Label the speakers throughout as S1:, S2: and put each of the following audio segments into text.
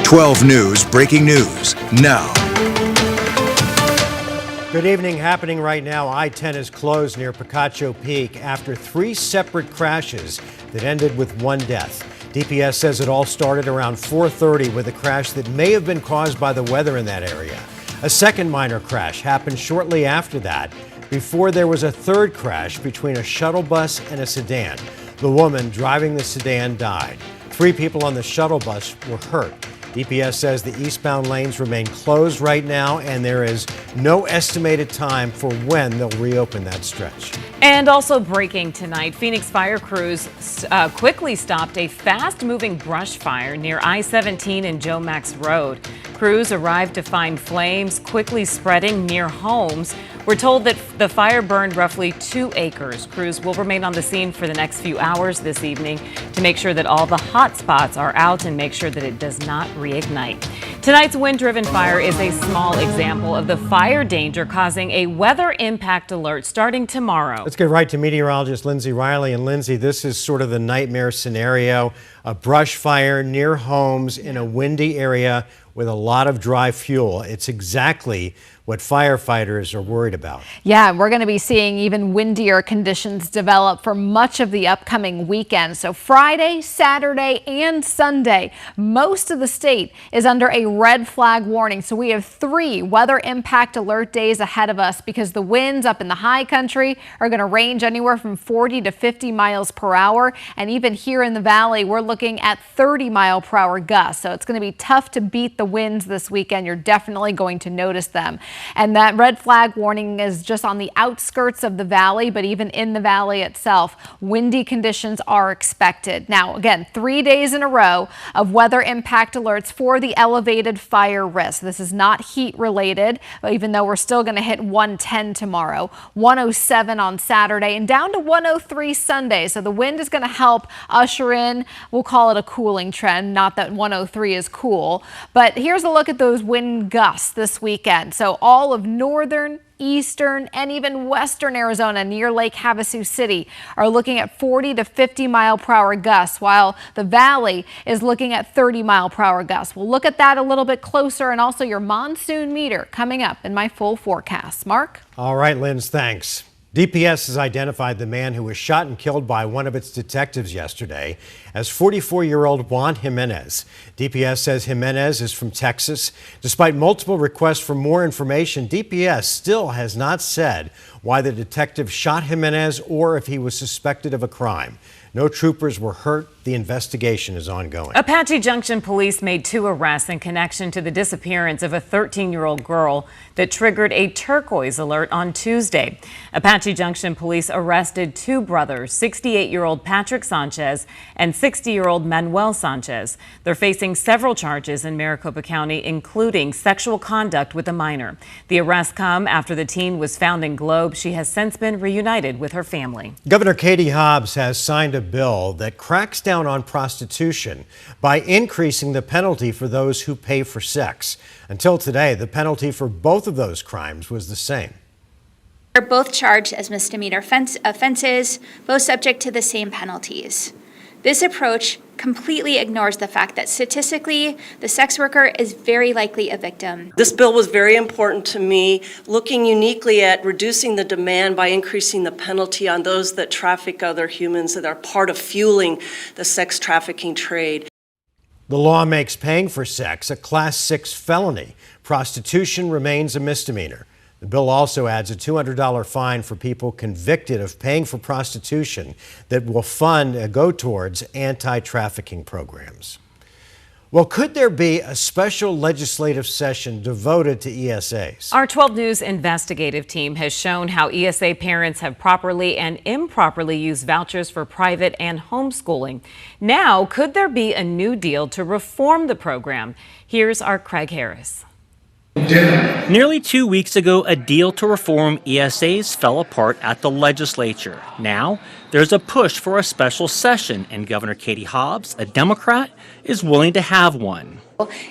S1: 12 News breaking news now.
S2: Good evening. Happening right now, I-10 is closed near Picacho Peak after 3 separate crashes that ended with 1 death. DPS says it all started around 4:30 with a crash that may have been caused by the weather in that area. A second minor crash happened shortly after that, before there was a third crash between a shuttle bus and a sedan. The woman driving the sedan died. 3 people on the shuttle bus were hurt. DPS says the eastbound lanes remain closed right now, and there is no estimated time for when they'll reopen that stretch.
S3: And also breaking tonight, Phoenix fire crews quickly stopped a fast-moving brush fire near I-17 and Joe Max Road. Crews arrived to find flames quickly spreading near homes. We're told that the fire burned roughly 2 acres. Crews will remain on the scene for the next few hours this evening to make sure that all the hot spots are out and make sure that it does not reignite. Tonight's wind-driven fire is a small example of the fire danger causing a weather impact alert starting tomorrow.
S2: Let's get right to meteorologist Lindsay Riley. And Lindsay, this is sort of the nightmare scenario, a brush fire near homes in a windy area with a lot of dry fuel. It's exactly what firefighters are worried about.
S4: Yeah, we're going to be seeing even windier conditions develop for much of the upcoming weekend. So Friday, Saturday, and Sunday, most of the state is under a red flag warning. So we have 3 weather impact alert days ahead of us because the winds up in the high country are going to range anywhere from 40 to 50 miles per hour. And even here in the valley, we're looking at 30-mile-per-hour gusts. So it's going to be tough to beat the winds this weekend. You're definitely going to notice them. And that red flag warning is just on the outskirts of the valley, but even in the valley itself, windy conditions are expected. Now, again, 3 days in a row of weather impact alerts for the elevated fire risk. This is not heat related, even though we're still going to hit 110 tomorrow, 107 on Saturday, and down to 103 Sunday. So the wind is going to help usher in, we'll call it a cooling trend, not that 103 is cool. But here's a look at those wind gusts this weekend. So all of northern, eastern, and even western Arizona near Lake Havasu City are looking at 40 to 50 mile per hour gusts, while the valley is looking at 30 mile per hour gusts. We'll look at that a little bit closer, and also your monsoon meter coming up in my full forecast. Mark?
S2: All right, Linz, thanks. DPS has identified the man who was shot and killed by one of its detectives yesterday as 44-year-old Juan Jimenez. DPS says Jimenez is from Texas. Despite multiple requests for more information, DPS still has not said why the detective shot Jimenez or if he was suspected of a crime. No troopers were hurt. The investigation is ongoing.
S3: Apache Junction police made 2 arrests in connection to the disappearance of a 13-year-old girl that triggered a turquoise alert on Tuesday. Apache Junction police arrested 2 brothers, 68-year-old Patrick Sanchez and 60-year-old Manuel Sanchez. They're facing several charges in Maricopa County, including sexual conduct with a minor. The arrests come after the teen was found in Globe. She has since been reunited with her family.
S2: Governor Katie Hobbs has signed a bill that cracks down on prostitution by increasing the penalty for those who pay for sex. Until today, the penalty for both of those crimes was the same.
S5: They're both charged as misdemeanor offenses, both subject to the same penalties. This approach completely ignores the fact that statistically, the sex worker is very likely a victim.
S6: This bill was very important to me, looking uniquely at reducing the demand by increasing the penalty on those that traffic other humans that are part of fueling the sex trafficking trade.
S2: The law makes paying for sex a Class 6 felony. Prostitution remains a misdemeanor. The bill also adds a $200 fine for people convicted of paying for prostitution that will go towards anti-trafficking programs. Well, could there be a special legislative session devoted to ESAs?
S3: Our 12 News investigative team has shown how ESA parents have properly and improperly used vouchers for private and homeschooling. Now, could there be a new deal to reform the program? Here's our Craig Harris.
S7: Nearly 2 weeks ago, a deal to reform ESAs fell apart at the legislature. Now, there's a push for a special session, and Governor Katie Hobbs, a Democrat, is willing to have one.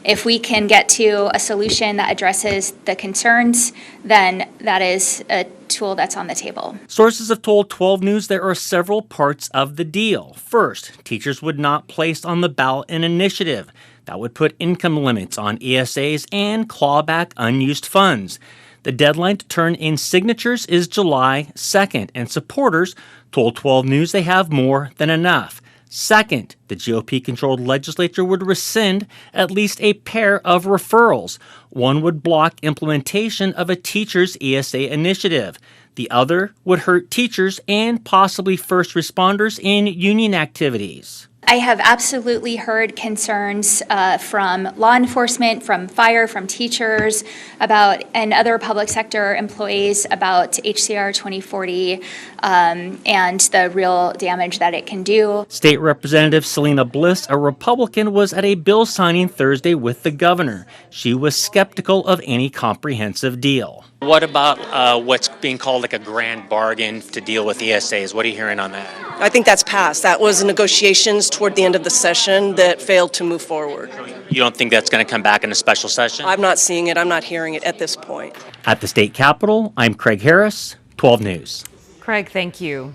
S5: If we can get to a solution that addresses the concerns, then that is a tool that's on the table.
S7: Sources have told 12 News there are several parts of the deal. First, teachers would not place on the ballot an initiative That would put income limits on ESAs and claw back unused funds. The deadline to turn in signatures is July 2nd, and supporters told 12 News they have more than enough. Second, the GOP-controlled legislature would rescind at least a pair of referrals. One would block implementation of a teachers' ESA initiative. The other would hurt teachers and possibly first responders in union activities.
S5: I have absolutely heard concerns from law enforcement, from fire, from teachers and other public sector employees about HCR 2040 and the real damage that it can do.
S7: State Representative Selena Bliss, a Republican, was at a bill signing Thursday with the governor. She was skeptical of any comprehensive deal. What about what's being called like a grand bargain to deal with ESAs? What are you hearing on that?
S6: I think that's passed. That was negotiations toward the end of the session that failed to move forward.
S7: You don't think that's going to come back in a special session?
S6: I'm not seeing it. I'm not hearing it at this point.
S7: At the state capitol, I'm Craig Harris, 12 News.
S3: Craig, thank you.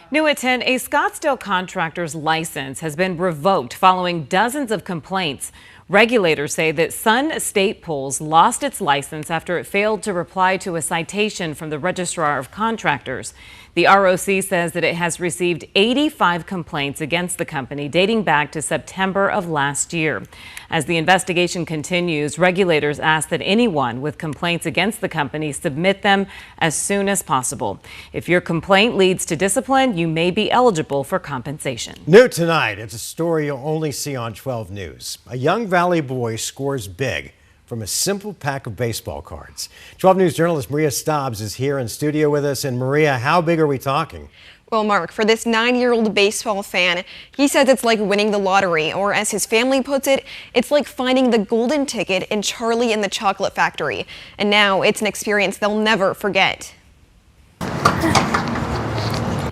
S3: New at 10, a Scottsdale contractor's license has been revoked following dozens of complaints. Regulators say that Sun State Pools lost its license after it failed to reply to a citation from the Registrar of Contractors. The ROC says that it has received 85 complaints against the company dating back to September of last year. As the investigation continues, regulators ask that anyone with complaints against the company submit them as soon as possible. If your complaint leads to discipline, you may be eligible for compensation.
S2: New tonight, it's a story you'll only see on 12 News. A young Valley boy scores big from a simple pack of baseball cards. 12 News journalist Maria Stobbs is here in studio with us. And Maria, how big are we talking?
S8: Well, Mark, for this 9-year-old baseball fan, he says it's like winning the lottery, or as his family puts it, it's like finding the golden ticket in Charlie and the Chocolate Factory. And now it's an experience they'll never forget.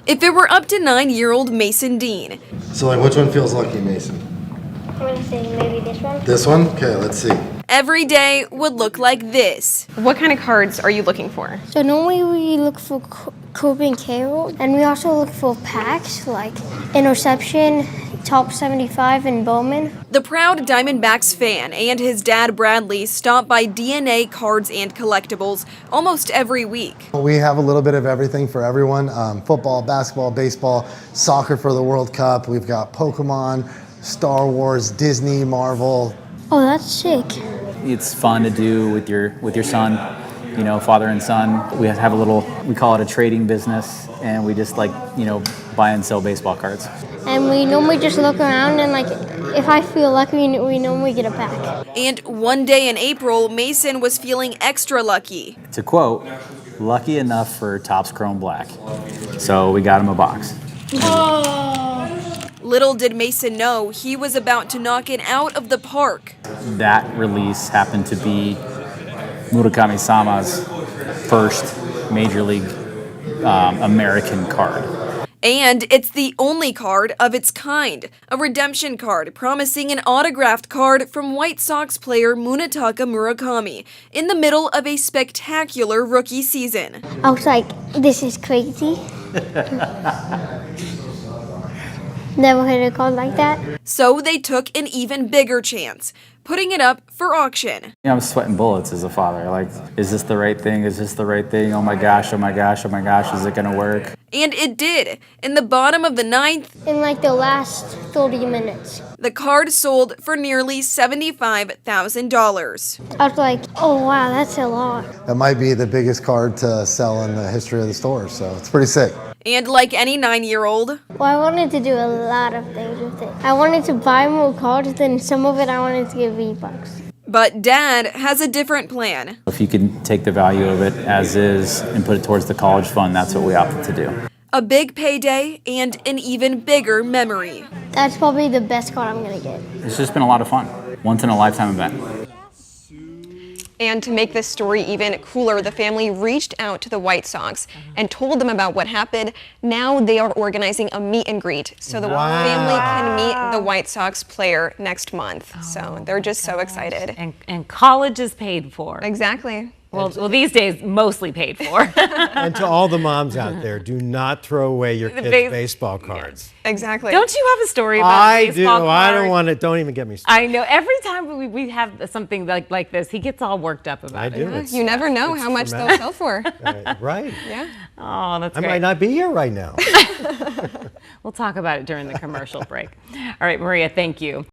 S8: If it were up to 9-year-old Mason Dean.
S9: So, like, which one feels lucky, Mason?
S10: I'm gonna say maybe this one.
S9: This one? Okay, let's see.
S8: Every day would look like this. What kind of cards are you looking for?
S10: So normally we look for Kobe and Carroll, and we also look for packs like interception, top 75, and Bowman.
S8: The proud Diamondbacks fan and his dad Bradley stop by DNA Cards and Collectibles almost every week.
S9: We have a little bit of everything for everyone. Football, basketball, baseball, soccer for the World Cup. We've got Pokemon, Star Wars, Disney, Marvel.
S10: Oh, that's sick.
S11: It's fun to do with your son, you know, father and son. We have a little, we call it a trading business, and we just like, you know, buy and sell baseball cards.
S10: And we normally just look around and like, if I feel lucky, we normally get a pack.
S8: And one day in April, Mason was feeling extra lucky.
S11: To quote, lucky enough for Topps Chrome Black. So we got him a box.
S8: Little did Mason know he was about to knock it out of the park.
S11: That release happened to be Murakami-sama's first Major League American card.
S8: And it's the only card of its kind, a redemption card promising an autographed card from White Sox player Munetaka Murakami in the middle of a spectacular rookie season.
S10: I was like, this is crazy. Never had a card like that.
S8: So they took an even bigger chance, putting it up for auction.
S11: You know, I'm sweating bullets as a father. Like, is this the right thing? Is this the right thing? Oh my gosh, oh my gosh, oh my gosh, is it gonna work?
S8: And it did. In the bottom of the 9th,
S10: In like the last 30 minutes.
S8: the card sold for nearly $75,000.
S10: I was like, oh wow, that's a lot.
S9: That might be the biggest card to sell in the history of the store, so it's pretty sick.
S8: And like any 9-year-old,
S10: Well, I wanted to do a lot of things with it. I wanted to buy more cards, then some of it I wanted to give V-Bucks.
S8: but Dad has a different plan.
S11: If you can take the value of it as is and put it towards the college fund, that's what we opted to do.
S8: A big payday and an even bigger memory.
S10: That's probably the best card I'm gonna get.
S11: It's just been a lot of fun. Once in a lifetime event.
S8: And to make this story even cooler, the family reached out to the White Sox and told them about what happened. Now they are organizing a meet and greet so the family can meet the White Sox player next month. So they're just so excited.
S3: And college is paid for.
S8: Exactly.
S3: Well, these days, mostly paid for.
S2: And to all the moms out there, do not throw away your kids' baseball cards.
S8: Exactly.
S3: Don't you have a story about a
S2: I do.
S3: baseball card?
S2: I don't want to. Don't even get me started.
S3: I know. Every time we have something like this, he gets all worked up about
S2: I do.
S3: it.
S8: You never know how much they'll sell for.
S2: Right.
S8: Yeah.
S3: Oh, that's
S2: I
S3: great.
S2: might not be here right now.
S3: We'll talk about it during the commercial break. All right, Maria, thank you.